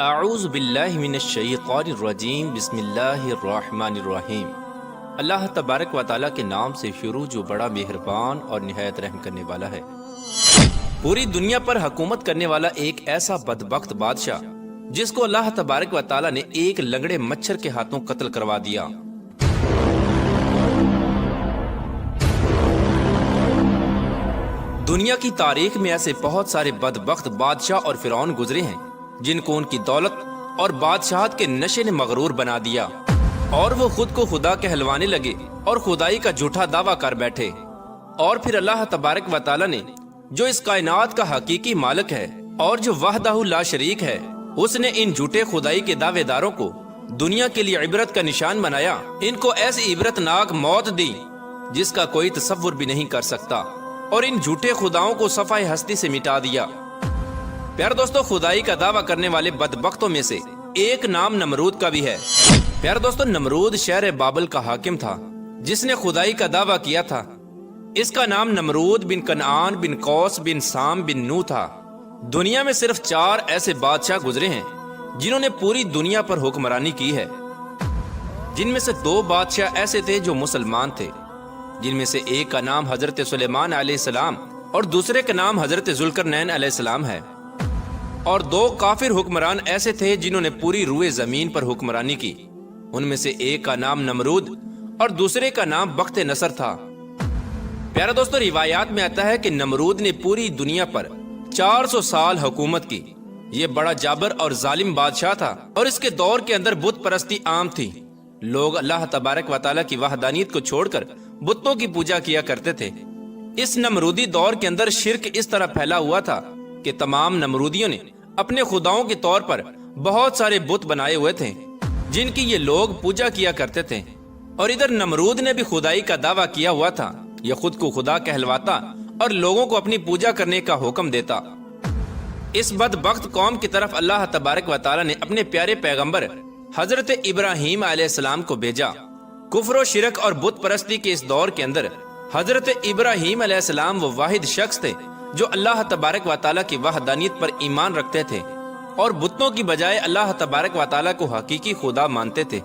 اعوذ باللہ من الشیطان الرجیم بسم اللہ الرحمن الرحیم۔ اللہ تبارک و تعالیٰ کے نام سے شروع جو بڑا مہربان اور نہایت رحم کرنے والا ہے۔ پوری دنیا پر حکومت کرنے والا ایک ایسا بدبخت بادشاہ جس کو اللہ تبارک و تعالیٰ نے ایک لنگڑے مچھر کے ہاتھوں قتل کروا دیا۔ دنیا کی تاریخ میں ایسے بہت سارے بدبخت بادشاہ اور فرعون گزرے ہیں جن کو ان کی دولت اور بادشاہت کے نشے نے مغرور بنا دیا اور وہ خود کو خدا کہلوانے لگے اور خدائی کا جھوٹا دعویٰ کر بیٹھے۔ اور پھر اللہ تبارک و تعالیٰ نے جو اس کائنات کا حقیقی مالک ہے اور جو وحدہ لا شریک ہے، اس نے ان جھوٹے خدائی کے دعوے داروں کو دنیا کے لیے عبرت کا نشان بنایا، ان کو ایسی عبرت ناک موت دی جس کا کوئی تصور بھی نہیں کر سکتا، اور ان جھوٹے خداؤں کو صفحہ ہستی سے مٹا دیا۔ پیار دوستو، خدائی کا دعویٰ کرنے والے بدبختوں میں سے ایک نام نمرود کا بھی ہے۔ پیار دوستو، نمرود شہر بابل کا حاکم تھا جس نے خدائی کا دعویٰ کیا تھا۔ اس کا نام نمرود بن کنعان بن قوس بن سام بن نو تھا۔ دنیا میں صرف 4 ایسے بادشاہ گزرے ہیں جنہوں نے پوری دنیا پر حکمرانی کی ہے، جن میں سے 2 بادشاہ ایسے تھے جو مسلمان تھے، جن میں سے ایک کا نام حضرت سلیمان علیہ السلام اور دوسرے کا نام حضرت ذوالقرنین علیہ السلام ہے، اور 2 کافر حکمران ایسے تھے جنہوں نے پوری روئے زمین پر حکمرانی کی۔ ان میں سے ایک کا نام نمرود اور دوسرے کا نام بخت نصر تھا۔ پیارا دوستو، روایات میں آتا ہے کہ نمرود نے پوری دنیا پر 400 سال حکومت کی۔ یہ بڑا جابر اور ظالم بادشاہ تھا، اور اس کے دور کے اندر بت پرستی عام تھی۔ لوگ اللہ تبارک و تعالیٰ کی وحدانیت کو چھوڑ کر بتوں کی پوجا کیا کرتے تھے۔ اس نمرودی دور کے اندر شرک اس طرح پھیلا ہوا تھا کہ تمام نمرودیوں نے اپنے خداؤں کے طور پر بہت سارے بت بنائے ہوئے تھے جن کی یہ لوگ پوجا کیا کرتے تھے، اور ادھر نمرود نے بھی خدائی کا دعویٰ کیا ہوا تھا۔ یہ خود کو خدا کہلواتا اور لوگوں کو اپنی پوجا کرنے کا حکم دیتا۔ اس بدبخت قوم کی طرف اللہ تبارک و تعالیٰ نے اپنے پیارے پیغمبر حضرت ابراہیم علیہ السلام کو بھیجا۔ کفر و شرک اور بت پرستی کے اس دور کے اندر حضرت ابراہیم علیہ السلام وہ واحد شخص تھے جو اللہ تبارک و تعالیٰ کی وحدانیت پر ایمان رکھتے تھے اور بتوں کی بجائے اللہ تبارک و تعالیٰ کو حقیقی خدا مانتے تھے۔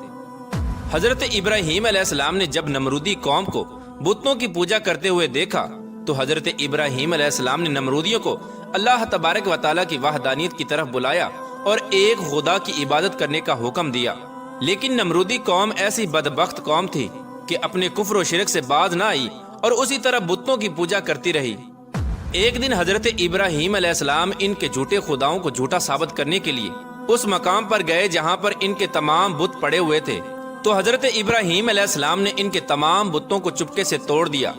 حضرت ابراہیم علیہ السلام نے جب نمرودی قوم کو بتوں کی پوجا کرتے ہوئے دیکھا تو حضرت ابراہیم علیہ السلام نے نمرودیوں کو اللہ تبارک و تعالیٰ کی وحدانیت کی طرف بلایا اور ایک خدا کی عبادت کرنے کا حکم دیا۔ لیکن نمرودی قوم ایسی بدبخت قوم تھی کہ اپنے کفر و شرک سے باز نہ آئی اور اسی طرح بتوں کی پوجا کرتی رہی۔ ایک دن حضرت ابراہیم علیہ السلام ان کے جھوٹے خداؤں کو جھوٹا ثابت کرنے کے لیے اس مقام پر گئے جہاں پر ان کے تمام بت پڑے ہوئے تھے، تو حضرت ابراہیم علیہ السلام نے ان کے تمام بتوں کو چپکے سے توڑ دیا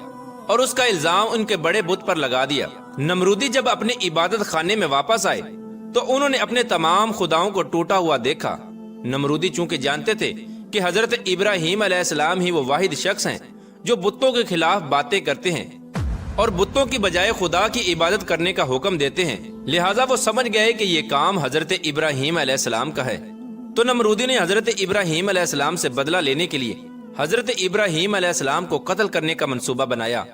اور اس کا الزام ان کے بڑے بت پر لگا دیا۔ نمرودی جب اپنے عبادت خانے میں واپس آئے تو انہوں نے اپنے تمام خداؤں کو ٹوٹا ہوا دیکھا۔ نمرودی چونکہ جانتے تھے کہ حضرت ابراہیم علیہ السلام ہی وہ واحد شخص ہیں جو بتوں کے خلاف باتیں کرتے ہیں اور بتوں کی بجائے خدا کی عبادت کرنے کا حکم دیتے ہیں، لہٰذا وہ سمجھ گئے کہ یہ کام حضرت ابراہیم علیہ السلام کا ہے۔ تو نمرودی نے حضرت ابراہیم علیہ السلام سے بدلہ لینے کے لیے حضرت ابراہیم علیہ السلام کو قتل کرنے کا منصوبہ بنایا۔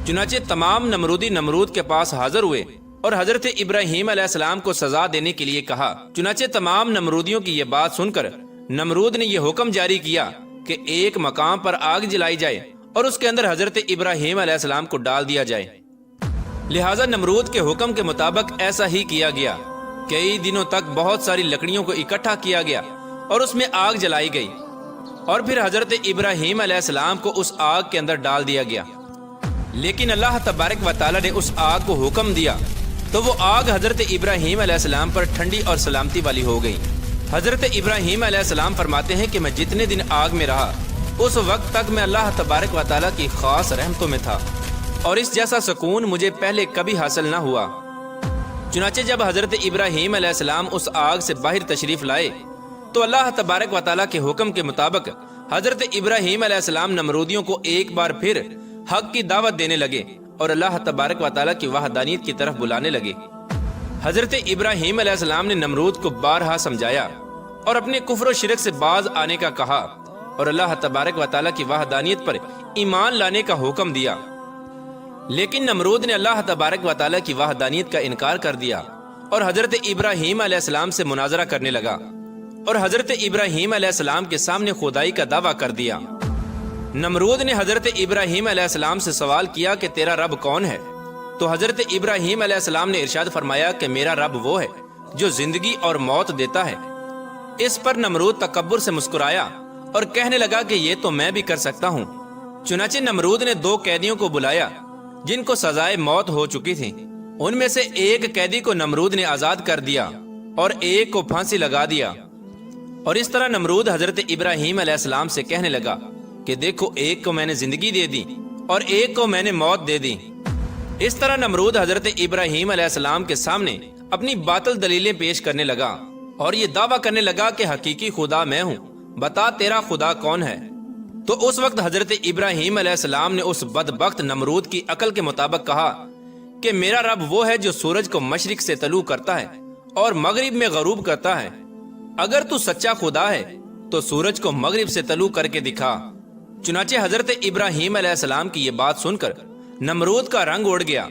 چنانچہ تمام نمرودی نمرود کے پاس حاضر ہوئے اور حضرت ابراہیم علیہ السلام کو سزا دینے کے لیے کہا۔ چنانچہ تمام نمرودیوں کی یہ بات سن کر نمرود نے یہ حکم جاری کیا کہ ایک مقام پر آگ جلائی جائے اور اس کے اندر حضرت ابراہیم علیہ السلام کو ڈال دیا جائے۔ لہٰذا نمرود کے حکم کے مطابق ایسا ہی کیا گیا۔ کئی دنوں تک بہت ساری لکڑیوں کو اکٹھا کیا گیا اور اس میں آگ جلائی گئی، اور پھر حضرت ابراہیم علیہ السلام کو اس آگ کے اندر ڈال دیا گیا۔ لیکن اللہ تبارک و تعالیٰ نے اس آگ کو حکم دیا تو وہ آگ حضرت ابراہیم علیہ السلام پر ٹھنڈی اور سلامتی والی ہو گئی۔ حضرت ابراہیم علیہ السلام فرماتے ہیں کہ میں جتنے دن آگ میں رہا اس وقت تک میں اللہ تبارک و تعالیٰ کی خاص رحمتوں میں تھا، اور اس جیسا سکون مجھے پہلے کبھی حاصل نہ ہوا۔ چنانچہ جب حضرت ابراہیم علیہ السلام اس آگ سے باہر تشریف لائے تو اللہ تبارک و تعالیٰ کے حکم کے مطابق حضرت ابراہیم علیہ السلام نمرودیوں کو ایک بار پھر حق کی دعوت دینے لگے اور اللہ تبارک و تعالیٰ کی وحدانیت کی طرف بلانے لگے۔ حضرت ابراہیم علیہ السلام نے نمرود کو بارہا سمجھایا اور اپنے کفر و شرک سے باز آنے کا کہا اور اللہ تبارک و تعالیٰ کی وحدانیت پر ایمان لانے کا حکم دیا۔ لیکن نمرود نے اللہ تبارک و تعالیٰ کی وحدانیت کا انکار کر دیا اور حضرت ابراہیم علیہ السلام سے مناظرہ کرنے لگا اور حضرت ابراہیم علیہ السلام کے سامنے خدائی کا دعویٰ کر دیا۔ نمرود نے حضرت ابراہیم علیہ السلام سے سوال کیا کہ تیرا رب کون ہے؟ تو حضرت ابراہیم علیہ السلام نے ارشاد فرمایا کہ میرا رب وہ ہے جو زندگی اور موت دیتا ہے۔ اس پر نمرود تکبر سے مسکرایا اور کہنے لگا کہ یہ تو میں بھی کر سکتا ہوں۔ چنانچہ نمرود نے 2 قیدیوں کو بلایا جن کو سزائے موت ہو چکی تھی۔ ان میں سے ایک قیدی کو نمرود نے آزاد کر دیا اور ایک کو پھانسی لگا دیا، اور اس طرح نمرود حضرت ابراہیم علیہ السلام سے کہنے لگا کہ دیکھو، ایک کو میں نے زندگی دے دی اور ایک کو میں نے موت دے دی۔ اس طرح نمرود حضرت ابراہیم علیہ السلام کے سامنے اپنی باطل دلیلیں پیش کرنے لگا اور یہ دعویٰ کرنے لگا کہ حقیقی خدا میں ہوں، بتا تیرا خدا کون ہے؟ تو اس وقت حضرت ابراہیم علیہ السلام نے اس بدبخت نمرود کی عقل کے مطابق کہا کہ میرا رب وہ ہے جو سورج کو مشرق سے طلوع کرتا ہے اور مغرب میں غروب کرتا ہے۔ اگر تو سچا خدا ہے تو سورج کو مغرب سے طلوع کر کے دکھا۔ چنانچہ حضرت ابراہیم علیہ السلام کی یہ بات سن کر نمرود کا رنگ اڑ گیا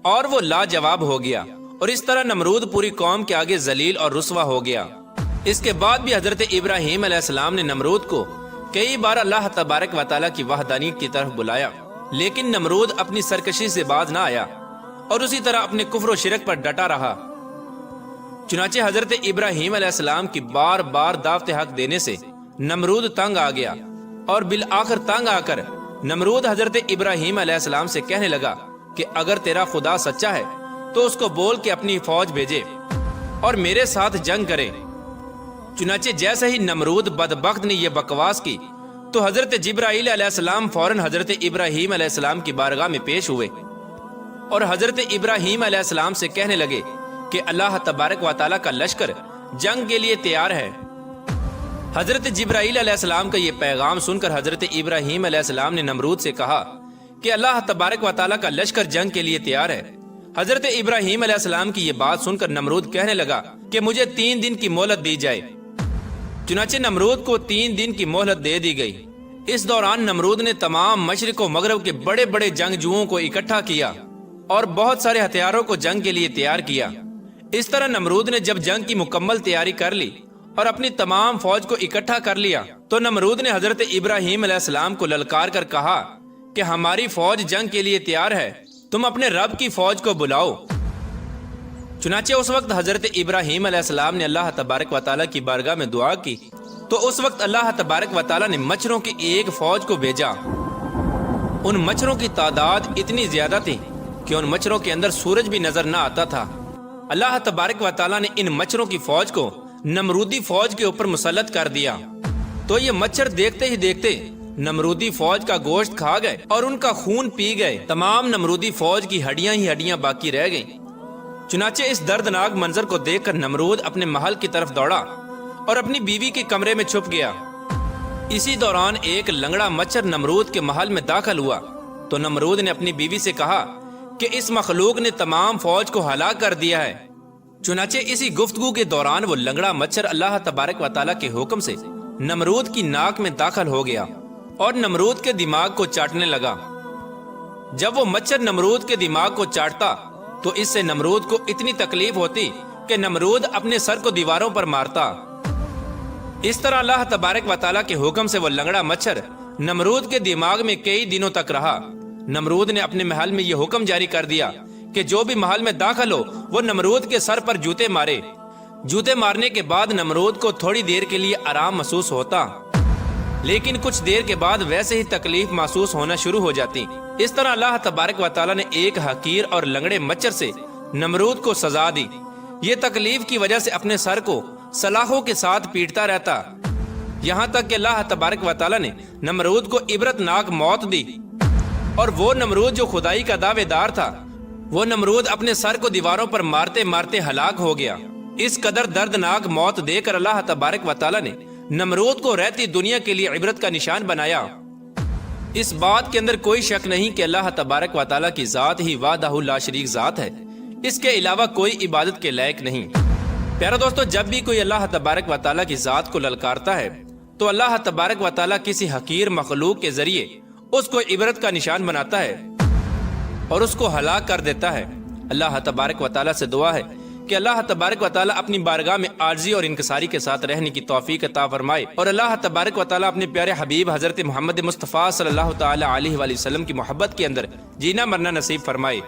اور وہ لاجواب ہو گیا، اور اس طرح نمرود پوری قوم کے آگے ذلیل اور رسوا ہو گیا۔ اس کے بعد بھی حضرت ابراہیم علیہ السلام نے نمرود کو کئی بار اللہ تبارک و تعالیٰ کی وحدانیت کی طرف بلایا، لیکن نمرود اپنی سرکشی سے باز نہ آیا اور اسی طرح اپنے کفر و شرک پر ڈٹا رہا۔ چنانچہ حضرت ابراہیم علیہ السلام کی بار بار دعوت حق دینے سے نمرود تنگ آ گیا، اور بالآخر تنگ آ کر نمرود حضرت ابراہیم علیہ السلام سے کہنے لگا کہ اگر تیرا خدا سچا ہے تو اس کو بول کے اپنی فوج بھیجے اور میرے ساتھ جنگ کرے۔ چنانچہ جیسے ہی نمرود بدبخت نے یہ بکواس کی تو حضرت جبرائیل علیہ السلام فوراً حضرت ابراہیم علیہ السلام کی بارگاہ میں پیش ہوئے اور حضرت ابراہیم علیہ السلام سے کہنے لگے کہ اللہ تبارک و تعالیٰ کا لشکر جنگ کے لیے تیار ہے۔ حضرت جبرائیل علیہ السلام کا یہ پیغام سن کر حضرت ابراہیم علیہ السلام نے نمرود سے کہا کہ اللہ تبارک و تعالیٰ کا لشکر جنگ کے لیے تیار ہے۔ حضرت ابراہیم علیہ السلام کی یہ بات سن کر نمرود کہنے لگا کہ مجھے 3 دن کی مہلت دی جائے۔ چنانچہ نمرود کو 3 دن کی مہلت دے دی گئی۔ اس دوران نمرود نے تمام مشرق و مغرب کے بڑے بڑے جنگجوؤں کو اکٹھا کیا اور بہت سارے ہتھیاروں کو جنگ کے لیے تیار کیا۔ اس طرح نمرود نے جب جنگ کی مکمل تیاری کر لی اور اپنی تمام فوج کو اکٹھا کر لیا تو نمرود نے حضرت ابراہیم علیہ السلام کو للکار کر کہا کہ ہماری فوج جنگ کے لیے تیار ہے، تم اپنے رب کی فوج کو بلاؤ۔ چنانچہ اس وقت حضرت ابراہیم علیہ السلام نے اللہ تبارک و تعالیٰ کی بارگاہ میں دعا کی تو اس وقت اللہ تبارک و تعالیٰ نے مچھروں کی ایک فوج کو بھیجا۔ ان مچھروں کی تعداد اتنی زیادہ تھی کہ ان مچھروں کے اندر سورج بھی نظر نہ آتا تھا۔ اللہ تبارک و تعالیٰ نے ان مچھروں کی فوج کو نمرودی فوج کے اوپر مسلط کر دیا تو یہ مچھر دیکھتے ہی دیکھتے نمرودی فوج کا گوشت کھا گئے اور ان کا خون پی گئے۔ تمام نمرودی فوج کی ہڈیاں ہی ہڈیاں باقی رہ گئیں۔ چنانچہ اس دردناک منظر کو دیکھ کر نمرود اپنے محل کی طرف دوڑا اور اپنی بیوی کے کمرے میں چھپ گیا۔ اسی دوران ایک لنگڑا مچھر نمرود کے محل میں داخل ہوا تو نمرود نے اپنی بیوی سے کہا کہ اس مخلوق نے تمام فوج کو ہلاک کر دیا ہے۔ چنانچہ اسی گفتگو کے دوران وہ لنگڑا مچھر اللہ تبارک و تعالیٰ کے حکم سے نمرود کی ناک میں داخل ہو گیا اور نمرود کے دماغ کو چاٹنے لگا۔ جب وہ مچھر نمرود کے دماغ کو چاٹتا تو اس سے نمرود کو اتنی تکلیف ہوتی کہ نمرود اپنے سر کو دیواروں پر مارتا۔ اس طرح اللہ تبارک و تعالیٰ کے حکم سے وہ لنگڑا مچھر نمرود کے دماغ میں کئی دنوں تک رہا۔ نمرود نے اپنے محل میں یہ حکم جاری کر دیا کہ جو بھی محل میں داخل ہو وہ نمرود کے سر پر جوتے مارے۔ جوتے مارنے کے بعد نمرود کو تھوڑی دیر کے لیے آرام محسوس ہوتا، لیکن کچھ دیر کے بعد ویسے ہی تکلیف محسوس ہونا شروع ہو جاتی۔ اس طرح اللہ تبارک و تعالیٰ نے ایک حقیر اور لنگڑے مچھر سے نمرود کو سزا دی۔ یہ تکلیف کی وجہ سے اپنے سر کو سلاخوں کے ساتھ پیٹتا رہتا، یہاں تک کہ اللہ تبارک و تعالیٰ نے نمرود کو عبرتناک موت دی، اور وہ نمرود جو خدائی کا دعوے دار تھا وہ نمرود اپنے سر کو دیواروں پر مارتے مارتے ہلاک ہو گیا۔ اس قدر دردناک موت دے کر اللہ تبارک و تعالیٰ نے نمرود کو رہتی دنیا کے لیے عبرت کا نشان بنایا۔ اس بات کے اندر کوئی شک نہیں کہ اللہ تبارک و تعالیٰ کی ذات ہی وحدہ لا شریک ذات ہے، اس کے علاوہ کوئی عبادت کے لائق نہیں۔ پیارا دوستو، جب بھی کوئی اللہ تبارک و تعالیٰ کی ذات کو للکارتا ہے تو اللہ تبارک و تعالیٰ کسی حقیر مخلوق کے ذریعے اس کو عبرت کا نشان بناتا ہے اور اس کو ہلاک کر دیتا ہے۔ اللہ تبارک و تعالیٰ سے دعا ہے کہ اللہ تبارک و تعالیٰ اپنی بارگاہ میں عاجزی اور انکساری کے ساتھ رہنے کی توفیق عطا فرمائے، اور اللہ تبارک و تعالیٰ اپنے پیارے حبیب حضرت محمد مصطفیٰ صلی اللہ تعالیٰ علیہ وآلہ وسلم کی محبت کے اندر جینا مرنا نصیب فرمائے۔